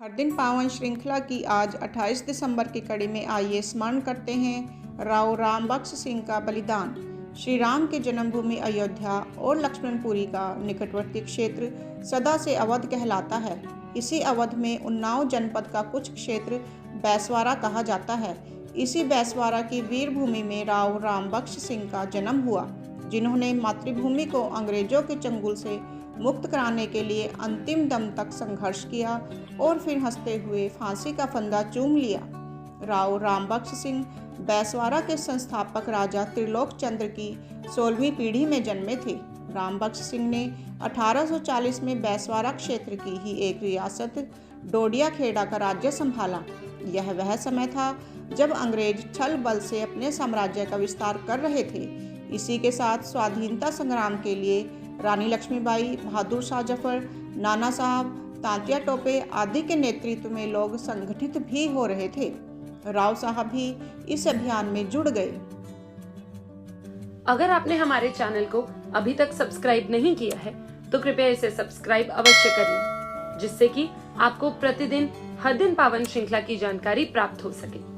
हर दिन पावन श्रृंखला की आज 28 दिसंबर की कड़ी में आइए स्मरण करते हैं राव रामबख्श सिंह का बलिदान। श्री राम की जन्मभूमि अयोध्या और लक्ष्मणपुरी का निकटवर्ती क्षेत्र सदा से अवध कहलाता है। इसी अवध में उन्नाव जनपद का कुछ क्षेत्र बैसवारा कहा जाता है। इसी बैसवारा की वीर भूमि में राव रामबख्श सिंह का जन्म हुआ, जिन्होंने मातृभूमि को अंग्रेजों के चंगुल से मुक्त कराने के लिए अंतिम दम तक संघर्ष किया और फिर हंसते हुए फांसी का फंदा चूम लिया। राव रामबख्श सिंह बैसवारा के संस्थापक राजा त्रिलोक चंद्र की 16वीं पीढ़ी में जन्मे थे। रामबख्श सिंह ने 1840 में बैसवारा क्षेत्र की ही एक रियासत डोडिया खेड़ा का राज्य संभाला। यह वह समय था जब अंग्रेज छल बल से अपने साम्राज्य का विस्तार कर रहे थे। इसी के साथ स्वाधीनता संग्राम के लिए रानी लक्ष्मीबाई, बहादुर शाह जफर, नाना साहब, तांतिया टोपे आदि के नेतृत्व में लोग संगठित भी हो रहे थे। राव साहब भी इस अभियान में जुड़ गए। अगर आपने हमारे चैनल को अभी तक सब्सक्राइब नहीं किया है तो कृपया इसे सब्सक्राइब अवश्य करें, जिससे कि आपको प्रतिदिन हर दिन पावन श्रृंखला की जानकारी प्राप्त हो सके।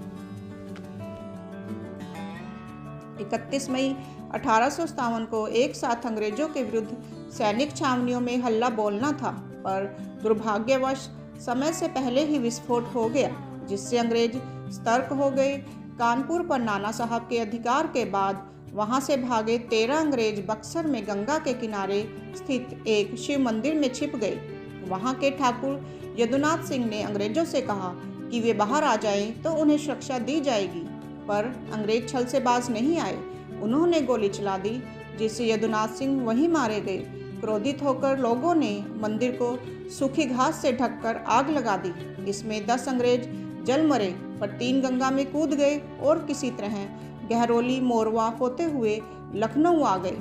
31 मई 1857 को एक साथ अंग्रेजों के विरुद्ध सैनिक छावनियों में हल्ला बोलना था, पर दुर्भाग्यवश समय से पहले ही विस्फोट हो गया, जिससे अंग्रेज सतर्क हो गए। कानपुर पर नाना साहब के अधिकार के बाद वहां से भागे 13 अंग्रेज बक्सर में गंगा के किनारे स्थित एक शिव मंदिर में छिप गए। वहां के ठाकुर यदुनाथ सिंह ने अंग्रेजों से कहा कि वे बाहर आ जाएं तो उन्हें सुरक्षा दी जाएगी, पर अंग्रेज छल से बाज नहीं आए। उन्होंने गोली चला दी, जिससे यदुनाथ सिंह वहीं मारे गए। क्रोधित होकर लोगों ने मंदिर को सूखी घास से ढककर आग लगा दी। इसमें 10 अंग्रेज जल मरे, पर 3 गंगा में कूद गए और किसी तरह गहरौली मोरवा होते हुए लखनऊ आ गए।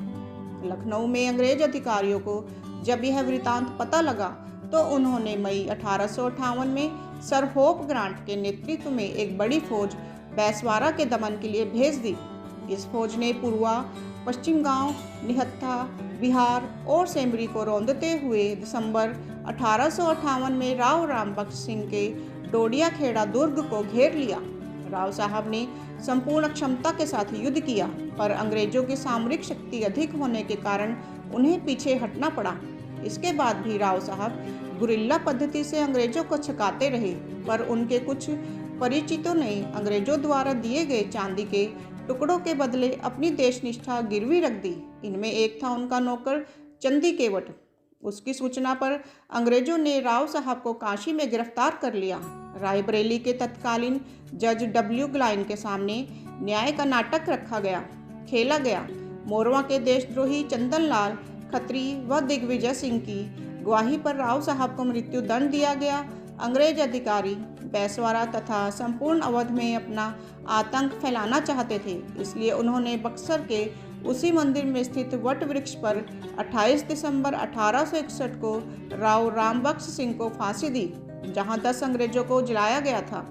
लखनऊ में अंग्रेज अधिकारियों को जब यह वृतांत पता लगा तो उन्होंने मई 1858 में सर होप ग्रांट के नेतृत्व में एक बड़ी फौज बैसवारा के दमन के लिए भेज दी। इस फौज ने पूर्वा, पश्चिम गांव, निहत्था, बिहार और सेमरी को रौंदते हुए दिसंबर 1858 में राव रामबख्श सिंह के डोडिया खेड़ा दुर्ग को घेर लिया। राव साहब ने संपूर्ण क्षमता के साथ युद्ध किया, पर अंग्रेजों की सामरिक शक्ति अधिक होने के कारण उन्हें पीछे हटना पड़ा। इसके बाद भी राव साहब गुरिल्ला पद्धति से अंग्रेजों को छकाते रहे, पर उनके कुछ परिचितों ने अंग्रेजों द्वारा दिए गए चांदी के टुकड़ों के बदले अपनी देशनिष्ठा गिरवी रख दी। इनमें एक था उनका नौकर चंदी केवट। उसकी सूचना पर अंग्रेजों ने राव साहब को काशी में गिरफ्तार कर लिया। रायबरेली के तत्कालीन जज डब्ल्यू ग्लाइन के सामने न्याय का नाटक रखा गया, खेला गया। मोरवा के देशद्रोही चंदन लाल खत्री व दिग्विजय सिंह की गवाही पर राव साहब को मृत्यु दंड दिया गया। अंग्रेज अधिकारी बैसवारा तथा संपूर्ण अवध में अपना आतंक फैलाना चाहते थे, इसलिए उन्होंने बक्सर के उसी मंदिर में स्थित वट वृक्ष पर 28 दिसंबर 1861 को राव रामबख्श सिंह को फांसी दी, जहां 10 अंग्रेजों को जलाया गया था।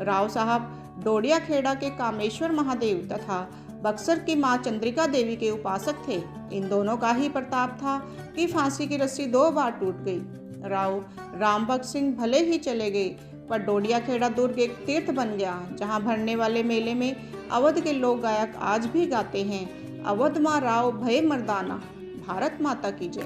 राव साहब डोडिया खेड़ा के कामेश्वर महादेव तथा बक्सर की मां चंद्रिका देवी के उपासक थे। इन दोनों का ही प्रताप था कि फांसी की रस्सी 2 बार टूट गई। राव रामबख्श सिंह भले ही चले गए, पर डोडिया खेड़ा दुर्ग एक तीर्थ बन गया, जहां भरने वाले मेले में अवध के लोक गायक आज भी गाते हैं, अवध माँ राव भय मर्दाना, भारत माता की जय।